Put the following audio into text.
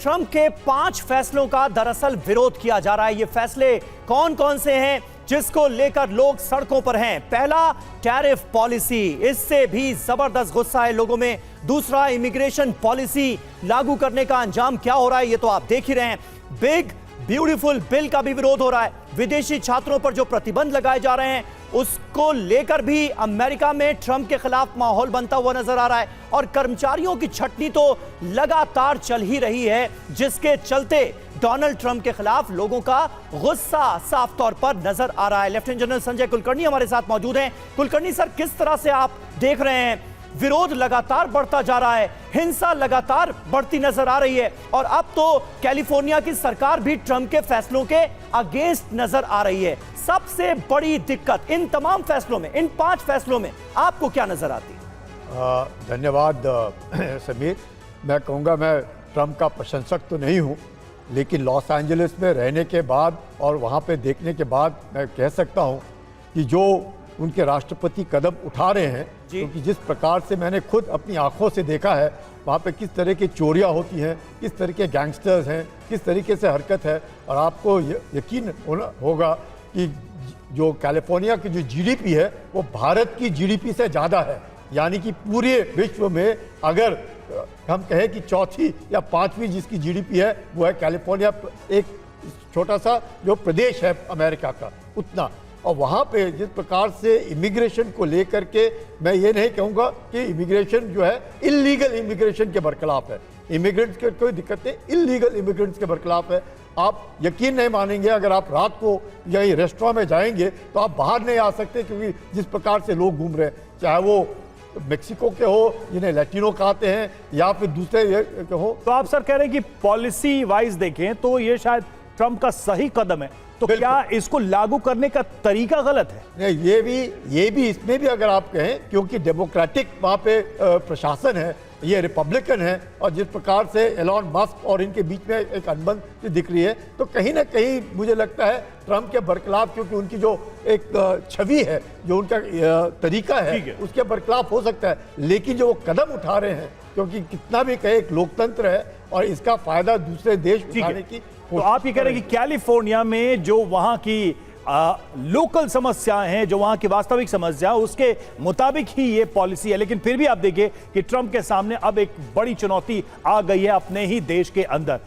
Trump के 5 फैसलों का दरअसल विरोध किया जा रहा है। ये फैसले कौन कौन से हैं जिसको लेकर लोग सड़कों पर हैं? पहला, टैरिफ पॉलिसी, इससे भी जबरदस्त गुस्सा है लोगों में। दूसरा, इमिग्रेशन पॉलिसी लागू करने का अंजाम क्या हो रहा है ये तो आप देख ही रहे हैं। बिग ब्यूटीफुल बिल का भी विरोध हो रहा है। विदेशी छात्रों पर जो प्रतिबंध लगाए जा रहे हैं उसको लेकर भी अमेरिका में ट्रंप के खिलाफ माहौल बनता हुआ नजर आ रहा है। और कर्मचारियों की छटनी तो लगातार चल ही रही है, जिसके चलते डोनाल्ड ट्रंप के खिलाफ लोगों का गुस्सा साफ तौर पर नजर आ रहा है। लेफ्टिनेंट जनरल संजय कुलकर्णी हमारे साथ मौजूद हैं। कुलकर्णी सर, किस तरह से आप देख रहे हैं? विरोध लगातार बढ़ता जा रहा है, हिंसा लगातार बढ़ती नजर आ रही है और अब तो कैलिफोर्निया की सरकार भी ट्रंप के फैसलों के अगेंस्ट नजर आ रही है। सबसे बड़ी दिक्कत इन तमाम फैसलों में, इन 5 फैसलों में आपको क्या नजर आती है? धन्यवाद समीर। मैं कहूँगा, मैं ट्रंप का प्रशंसक तो नहीं हूँ, लेकिन लॉस एंजलिस में रहने के बाद और वहाँ पे देखने के बाद मैं कह सकता हूँ कि जो उनके राष्ट्रपति कदम उठा रहे हैं, क्योंकि जिस प्रकार से मैंने खुद अपनी आंखों से देखा है वहाँ पे किस तरह की चोरियाँ होती हैं, किस तरह के गैंगस्टर्स हैं, किस तरीके से हरकत है। और आपको यकीन होगा कि जो कैलिफोर्निया की जो जीडीपी है वो भारत की जीडीपी से ज़्यादा है। यानी कि पूरे विश्व में अगर हम कहें कि चौथी या 5वीं जिसकी जीडीपी है वो है कैलिफोर्निया, एक छोटा सा जो प्रदेश है अमेरिका का, उतना। और वहाँ पे जिस प्रकार से इमिग्रेशन को लेकर के, मैं ये नहीं कहूँगा कि इमिग्रेशन जो है इलीगल इमिग्रेशन के बरखिलाफ है, इमिग्रेंट्स के कोई दिक्कत नहीं, इलीगल इमिग्रेंट्स के बरखिलाफ है। आप यकीन नहीं मानेंगे, अगर आप रात को यही रेस्टोरेंट में जाएंगे तो आप बाहर नहीं आ सकते, क्योंकि जिस प्रकार से लोग घूम रहे हैं, चाहे वो मेक्सिको के हो जिन्हें लैटिनो कहते हैं या फिर दूसरे के हो। तो आप सर कह रहे हैं कि पॉलिसी वाइज देखें तो ये शायद ट्रंप का सही कदम है, तो क्या इसको लागू करने का तरीका गलत है? नहीं, ये भी इसमें भी अगर आप कहें, क्योंकि डेमोक्रेटिक वहाँ पे प्रशासन है, ये रिपब्लिकन है, और जिस प्रकार से एलॉन मस्क और इनके बीच में एक अनबन दिख रही है, तो कहीं ना कहीं मुझे लगता है ट्रंप के बरखिलाफ, क्योंकि उनकी जो एक छवि है, जो उनका तरीका है, उसके बरखिलाफ हो सकता है। लेकिन जो वो कदम उठा रहे हैं, क्योंकि कितना भी कहे एक लोकतंत्र है और इसका फायदा दूसरे देश उठाने की, तो आप ये कह रहे हैं कि कैलिफोर्निया में जो वहां की लोकल समस्याएं हैं, जो वहां की वास्तविक समस्या, उसके मुताबिक ही ये पॉलिसी है। लेकिन फिर भी आप देखिए कि ट्रंप के सामने अब एक बड़ी चुनौती आ गई है अपने ही देश के अंदर।